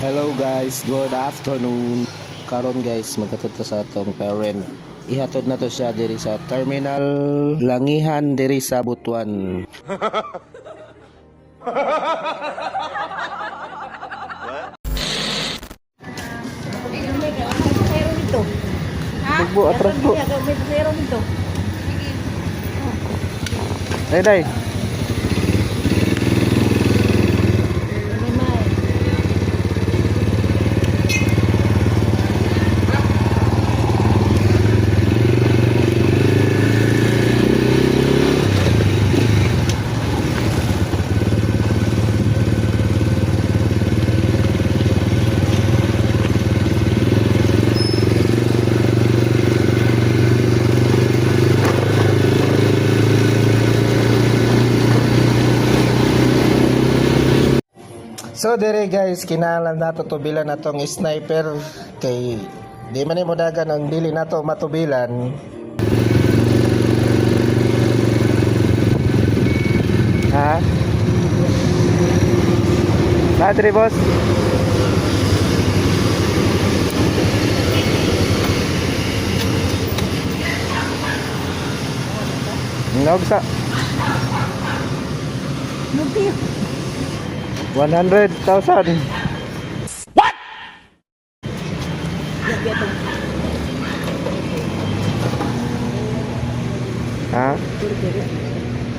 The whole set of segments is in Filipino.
Hello guys, good afternoon. Karon guys, magkatuto sa atong parent. Ihatod na to siya diri sa Terminal Langihan diri sa Butuan. Tugbo atras po. Day. So dire guys, kinahanglan nato tubilan natong sniper kay di man mo dagan ang dili nato matubilan. Ha? Padre boss. Nogsa. 100,000. What? Ha?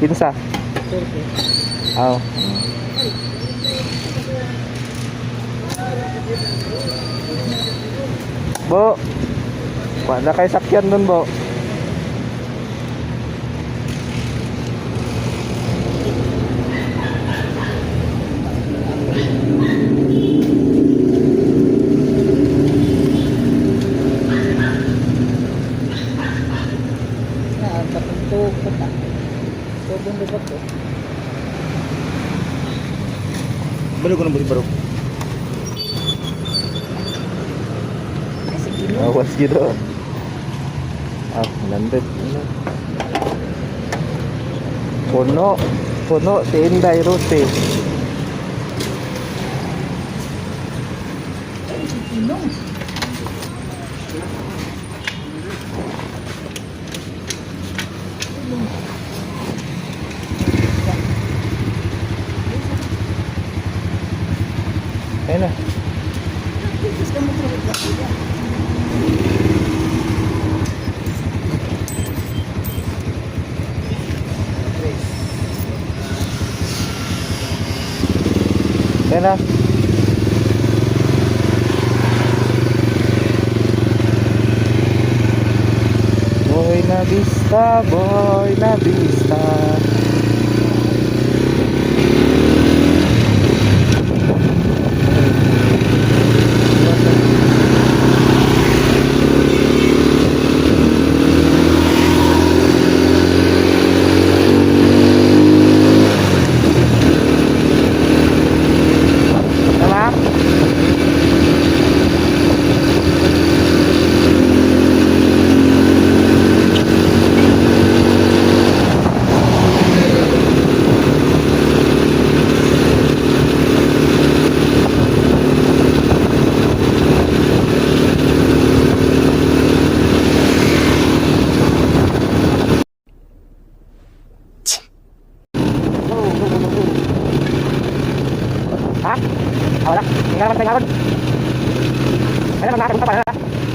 Pinsa? Oh. Bo. Wala kay sakyan dun, Bo. Balik ko ng busi baro. Awas gitu. Nandit. Puno, tinday roti. Ayun na. Ayun na. Boy na vista.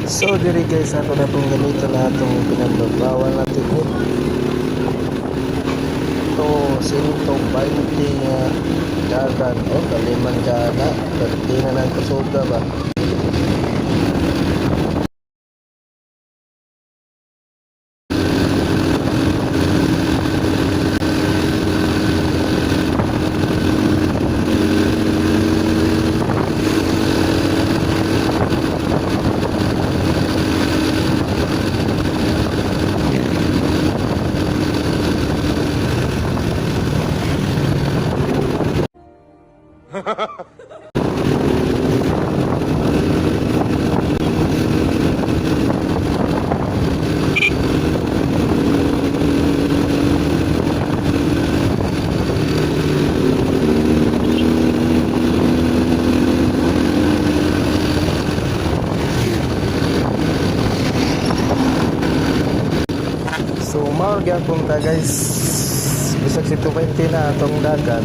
So diri guys, ato na itong ganito na itong pinagbabawal natin ito 120 nga dagan o kaliman ka na pati na ng kusuga ba. Maor gyapon ta guys. Bisag si 20 na atong dagan.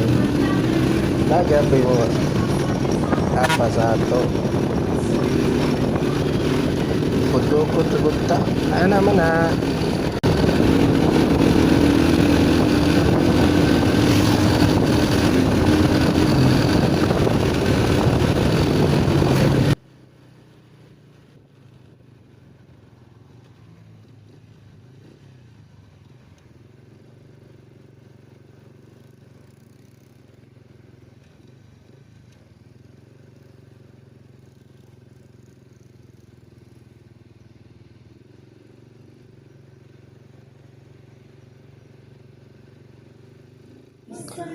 Nagabi mo apa sa ato. Pudukot ta. Ano naman na.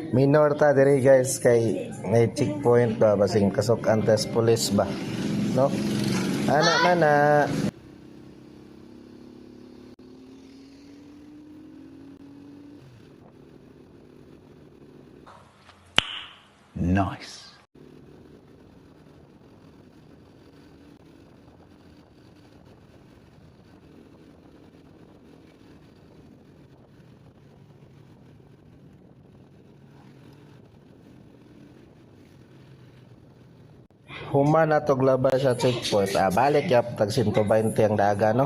Minor ta diri guys kay may checkpoint ba basing kasok antes police ba no ana mana. Nice. Human na tog labas sa checkpoint. Balik yap tag 120 ang daga no.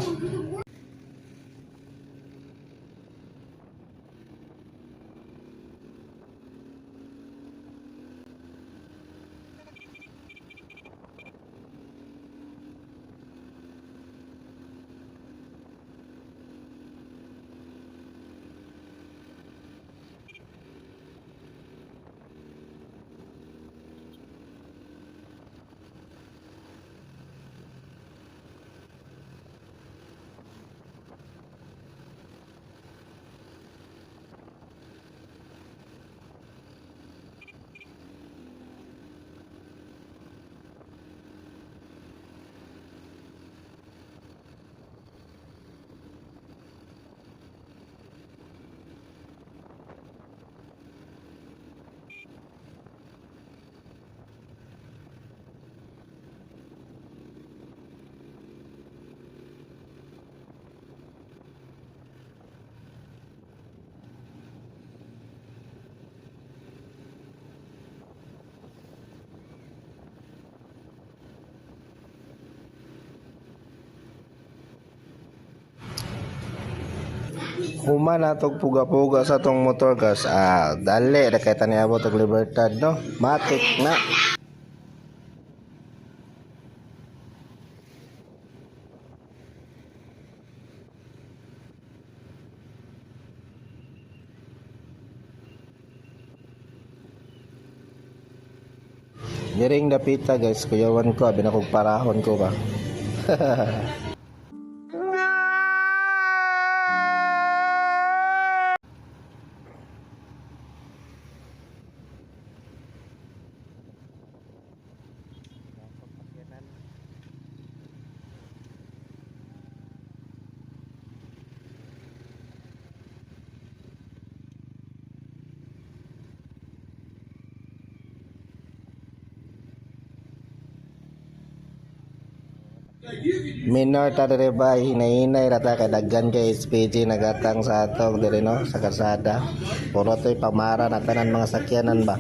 Human na tog puga-puga sa tong motor gas. Dali na kay taniabot og Libertad no. Matik na. Niring dapita guys, kuyawan ko, binakog parahon ko ba. Minor ta dere ba hinay-hinay rata kay daggan kay SPG nagatang sa atong dere no sa kalsada. Puro toy pamara na tanan mga sakyanan ba.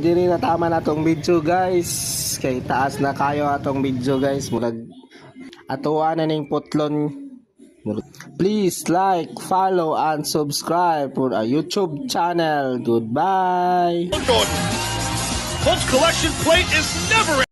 Diri na tama na tong video guys kay taas na kayo atong video guys murag atuwa na ning putlon. Please like, follow and subscribe for our YouTube channel. Goodbye. Folks, collection plate is never